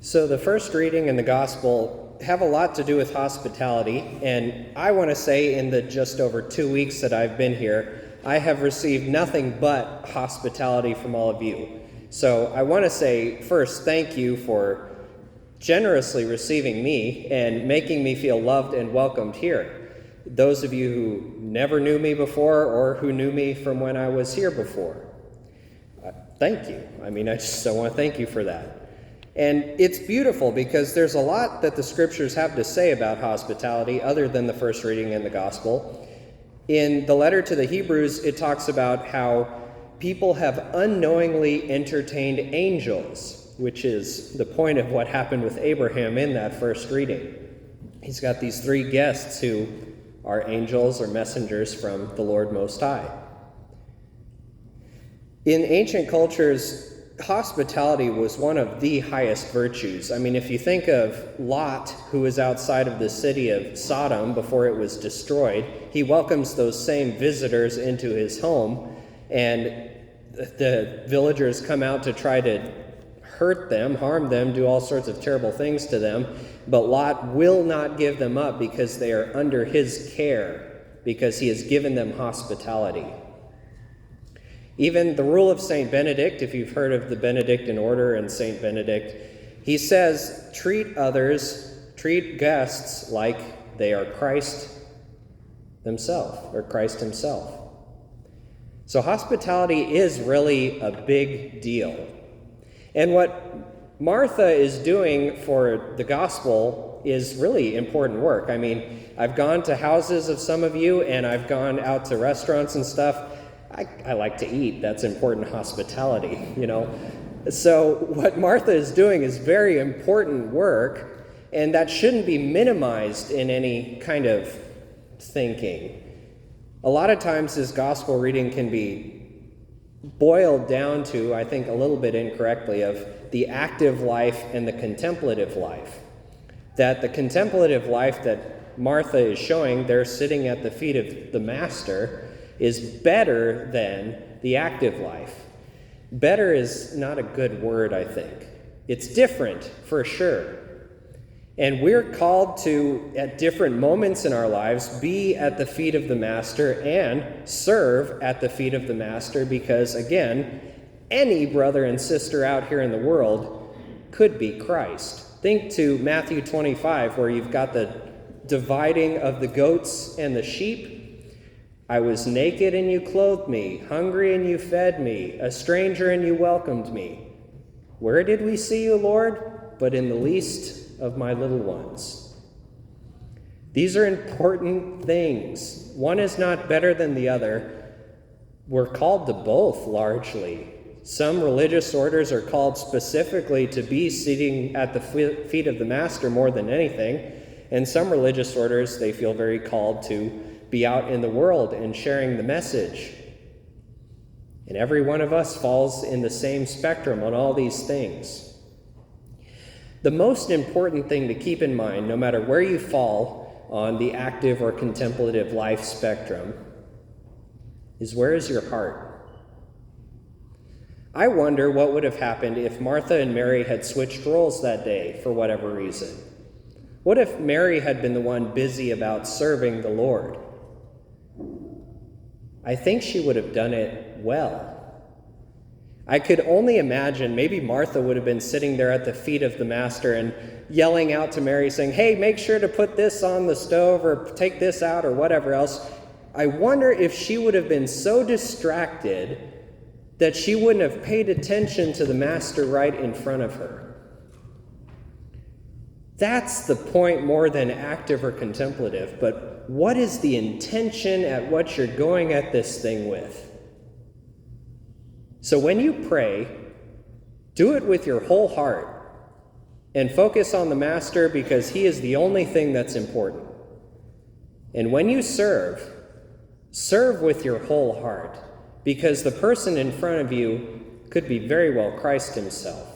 So the first reading and the gospel have a lot to do with hospitality, and I want to say in the just over 2 weeks that I've been here, I have received nothing but hospitality from all of you. So I want to say first, thank you for generously receiving me and making me feel loved and welcomed here. Those of you who never knew me before or who knew me from when I was here before, thank you. I just want to thank you for that. And it's beautiful because there's a lot that the scriptures have to say about hospitality other than the first reading in the gospel. In the letter to the Hebrews, it talks about how people have unknowingly entertained angels, which is the point of what happened with Abraham in that first reading. He's got these 3 guests who are angels or messengers from the Lord Most High. In ancient cultures, hospitality was one of the highest virtues. If you think of Lot, who was outside of the city of Sodom before it was destroyed, he welcomes those same visitors into his home, and the villagers come out to try to hurt them, harm them, do all sorts of terrible things to them, but Lot will not give them up because they are under his care, because he has given them hospitality. Even the rule of St. Benedict, if you've heard of the Benedictine order and St. Benedict, he says, treat guests like they are Christ themselves, or Christ himself. So hospitality is really a big deal. And what Martha is doing for the gospel is really important work. I've gone to houses of some of you, and I've gone out to restaurants and stuff. I like to eat. That's important hospitality, So what Martha is doing is very important work, and that shouldn't be minimized in any kind of thinking. A lot of times this gospel reading can be boiled down to, I think a little bit incorrectly, of the active life and the contemplative life. That the contemplative life that Martha is showing, they're sitting at the feet of the Master, is better than the active life. Better is not a good word, I think. It's different, for sure. And we're called to, at different moments in our lives, be at the feet of the Master and serve at the feet of the Master because, again, any brother and sister out here in the world could be Christ. Think to Matthew 25, where you've got the dividing of the goats and the sheep. I was naked and you clothed me, hungry and you fed me, a stranger and you welcomed me. Where did we see you, Lord? But in the least of my little ones. These are important things. One is not better than the other. We're called to both, largely. Some religious orders are called specifically to be sitting at the feet of the Master more than anything. And some religious orders, they feel very called to be out in the world and sharing the message. And every one of us falls in the same spectrum on all these things. The most important thing to keep in mind, no matter where you fall on the active or contemplative life spectrum, is where is your heart? I wonder what would have happened if Martha and Mary had switched roles that day for whatever reason. What if Mary had been the one busy about serving the Lord? I think she would have done it well. I could only imagine maybe Martha would have been sitting there at the feet of the Master and yelling out to Mary saying, hey, make sure to put this on the stove or take this out or whatever else. I wonder if she would have been so distracted that she wouldn't have paid attention to the Master right in front of her. That's the point more than active or contemplative, but what is the intention at what you're going at this thing with? So when you pray, do it with your whole heart and focus on the Master because he is the only thing that's important. And when you serve with your whole heart because the person in front of you could be very well Christ himself.